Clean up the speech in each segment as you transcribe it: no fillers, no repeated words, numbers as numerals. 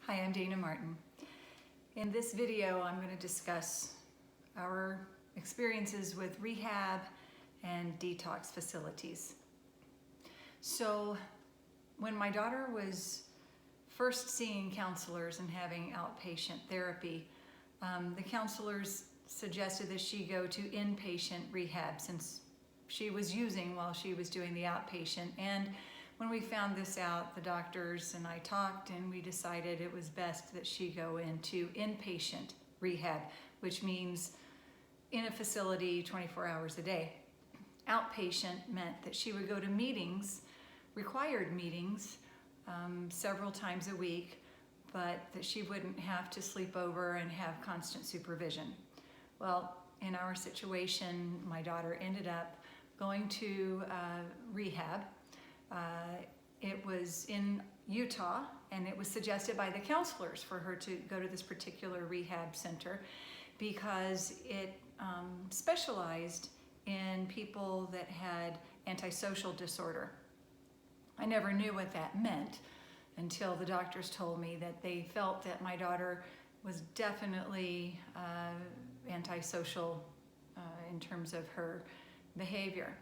Hi, I'm Dana Martin. In this video, I'm going to discuss our experiences with rehab and detox facilities. So, when my daughter was first seeing counselors and having outpatient therapy, the counselors suggested that she go to inpatient rehab since she was using while she was doing the outpatient. And when we found this out, the doctors and I talked and we decided it was best that she go into inpatient rehab, which means in a facility 24 hours a day. Outpatient meant that she would go to meetings, required meetings, several times a week, but that she wouldn't have to sleep over and have constant supervision. Well, in our situation, my daughter ended up going to rehab. It was in Utah, and it was suggested by the counselors for her to go to this particular rehab center because it specialized in people that had antisocial disorder. I never knew what that meant until the doctors told me that they felt that my daughter was definitely antisocial in terms of her behavior.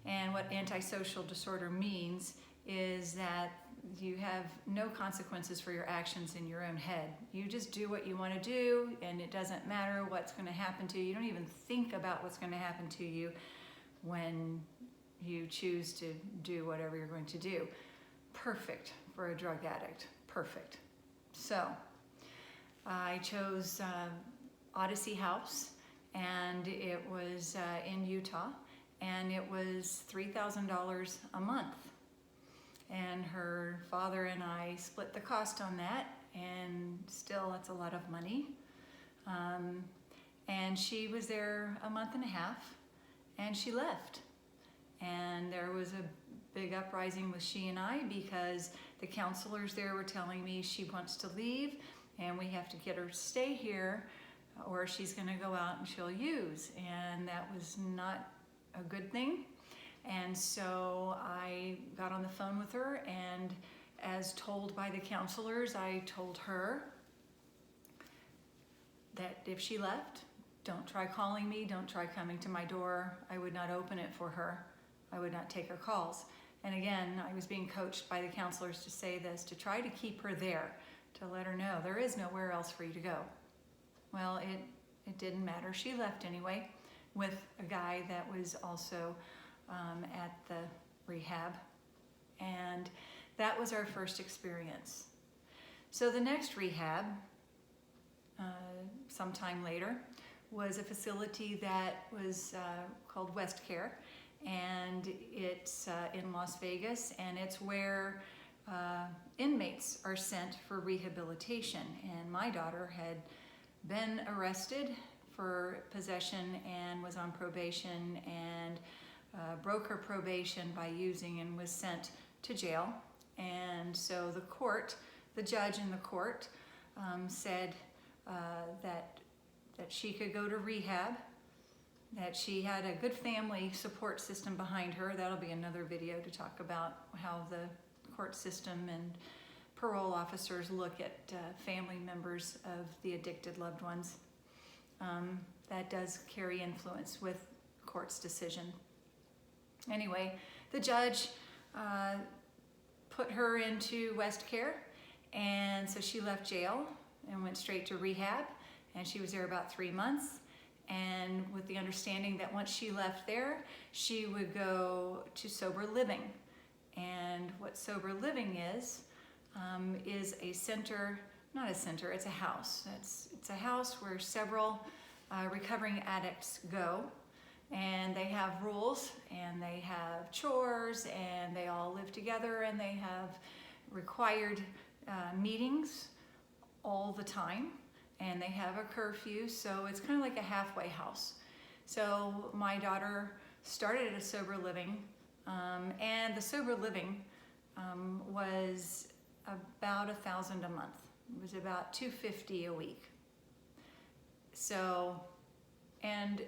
And what antisocial disorder means is that you have no consequences for your actions in your own head. You just do what you want to do, and it doesn't matter what's going to happen to you. You don't even think about what's going to happen to you when you choose to do whatever you're going to do. Perfect for a drug addict. Perfect. So I chose Odyssey House, and it was in Utah. And it was $3,000 a month. And her father and I split the cost on that, and still that's a lot of money. And she was there a month and a half, and she left. And there was a big uprising with she and I because the counselors there were telling me she wants to leave, and we have to get her to stay here, or she's gonna go out and she'll use. And that was not a good thing. And so I got on the phone with her, and as told by the counselors, I told her that if she left, don't try calling me, don't try coming to my door. I would not open it for her. I would not take her calls. And again, I was being coached by the counselors to say this, to try to keep her there, to let her know there is nowhere else for you to go. Well, it didn't matter. She left anyway, with a guy that was also at the rehab. And that was our first experience. So the next rehab, sometime later, was a facility that was called West Care. And it's in Las Vegas, and it's where inmates are sent for rehabilitation. And my daughter had been arrested for possession and was on probation and broke her probation by using and was sent to jail. And so the judge in the court said that she could go to rehab, that she had a good family support system behind her. That'll be another video to talk about how the court system and parole officers look at family members of the addicted loved ones. That does carry influence with the court's decision. Anyway, the judge put her into West Care, and so she left jail and went straight to rehab, and she was there about 3 months, and with the understanding that once she left there, she would go to sober living. And what sober living is a center, not a center, it's a house. It's a house where several recovering addicts go, and they have rules, and they have chores, and they all live together, and they have required meetings all the time, and they have a curfew, so it's kind of like a halfway house. So my daughter started at a sober living, and the sober living was about $1,000 a month. It was about $250 a week. So, and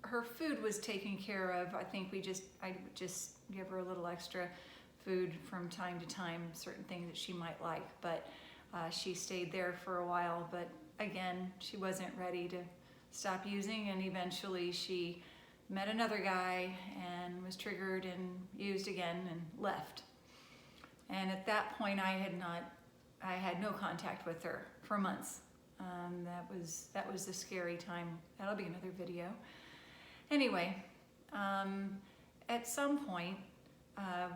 her food was taken care of. I just give her a little extra food from time to time, certain things that she might like. But She stayed there for a while, but again, she wasn't ready to stop using, and eventually she met another guy and was triggered and used again and left. And at that point, I had no contact with her for months. That was the scary time. That'll be another video. Anyway, at some point,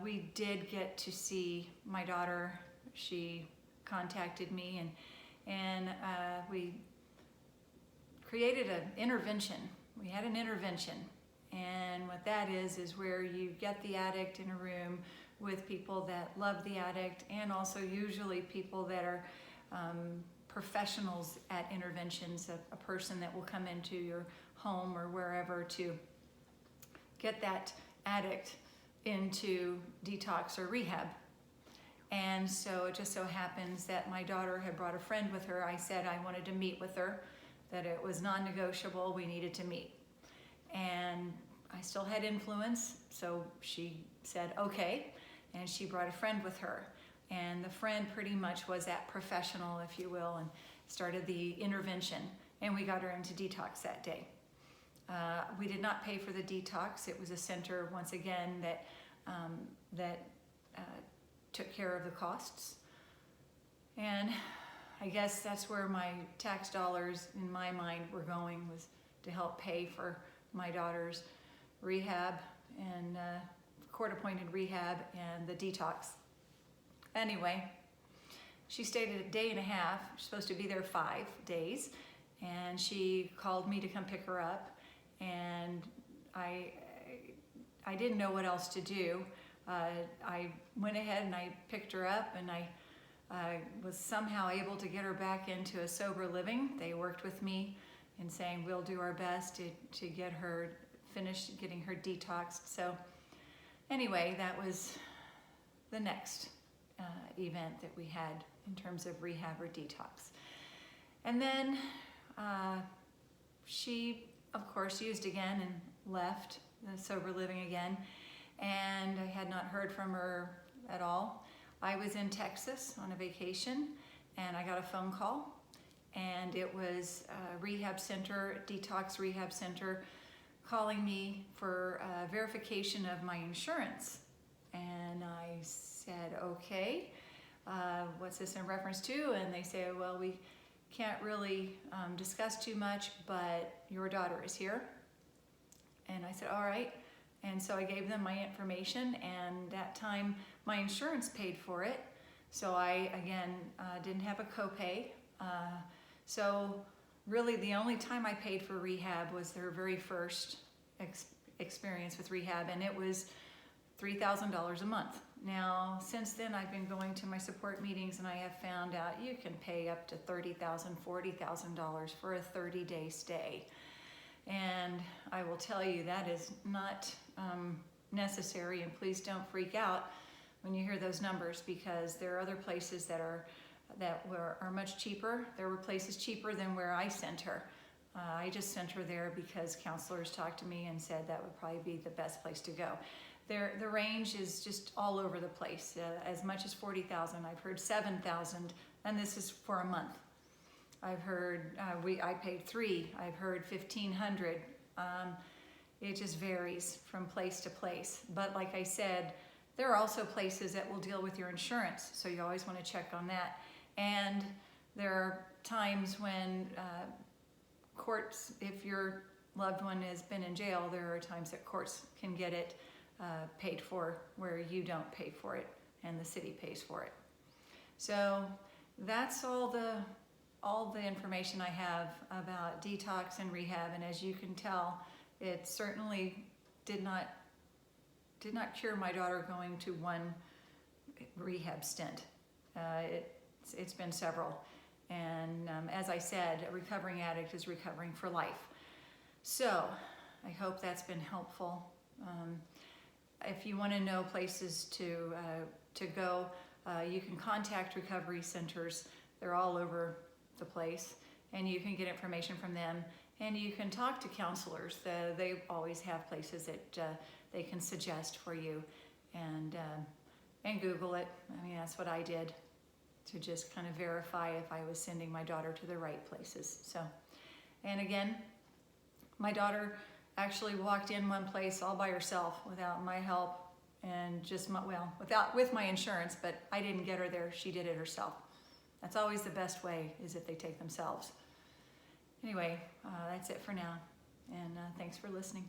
we did get to see my daughter. She contacted me, and we created an intervention. We had an intervention, and what that is where you get the addict in a room with people that love the addict, and also usually people that are professionals at interventions, a person that will come into your home or wherever to get that addict into detox or rehab. And so it just so happens that my daughter had brought a friend with her. I said I wanted to meet with her, that it was non-negotiable, we needed to meet. And I still had influence, so she said okay, and she brought a friend with her. And the friend pretty much was that professional, if you will, and started the intervention, and we got her into detox that day. We did not pay for the detox. It was a center, once again, that took care of the costs. And I guess that's where my tax dollars, in my mind, were going, was to help pay for my daughter's rehab and court-appointed rehab and the detox. Anyway, she stayed a day and a half. She's supposed to be there 5 days, and she called me to come pick her up, and I didn't know what else to do. I went ahead and I picked her up, and I was somehow able to get her back into a sober living. They worked with me in saying we'll do our best to get her finished, getting her detoxed. So anyway, that was the next event that we had in terms of rehab or detox. And then she, of course, used again and left the sober living again, and I had not heard from her at all. I was in Texas on a vacation, and I got a phone call, and it was a rehab center, detox rehab center, calling me for verification of my insurance. And I said, okay, what's this in reference to? And they say, well, we can't really discuss too much, but your daughter is here. And I said, all right. And so I gave them my information, and that time my insurance paid for it. So I, again, didn't have a copay. So really the only time I paid for rehab was their very first experience with rehab, and it was $3,000 a month. Now, since then, I've been going to my support meetings, and I have found out you can pay up to $30,000, $40,000 for a 30-day stay. And I will tell you that is not necessary, and please don't freak out when you hear those numbers, because there are other places that are much cheaper. There were places cheaper than where I sent her. I just sent her there because counselors talked to me and said that would probably be the best place to go. The range is just all over the place, as much as $40,000. I've heard $7,000, and this is for a month. I've heard, I paid $3,000. I've heard $1,500. It just varies from place to place. But like I said, there are also places that will deal with your insurance, so you always want to check on that. And there are times when courts, if your loved one has been in jail, there are times that courts can get it paid for where you don't pay for it and the city pays for it. So that's all the information I have about detox and rehab, and as you can tell, it certainly did not cure my daughter going to one rehab stint. It's been several, and as I said, a recovering addict is recovering for life. So I hope that's been helpful. If you want to know places to go, you can contact recovery centers. They're all over the place, and you can get information from them, and you can talk to counselors. They always have places that they can suggest for you, and Google it. I mean, that's what I did. to just kind of verify if I was sending my daughter to the right places. So, and again, my daughter actually walked in one place all by herself without my help and just with my insurance, but I didn't get her there. She did it herself. That's always the best way, is if they take themselves. Anyway, that's it for now, and thanks for listening.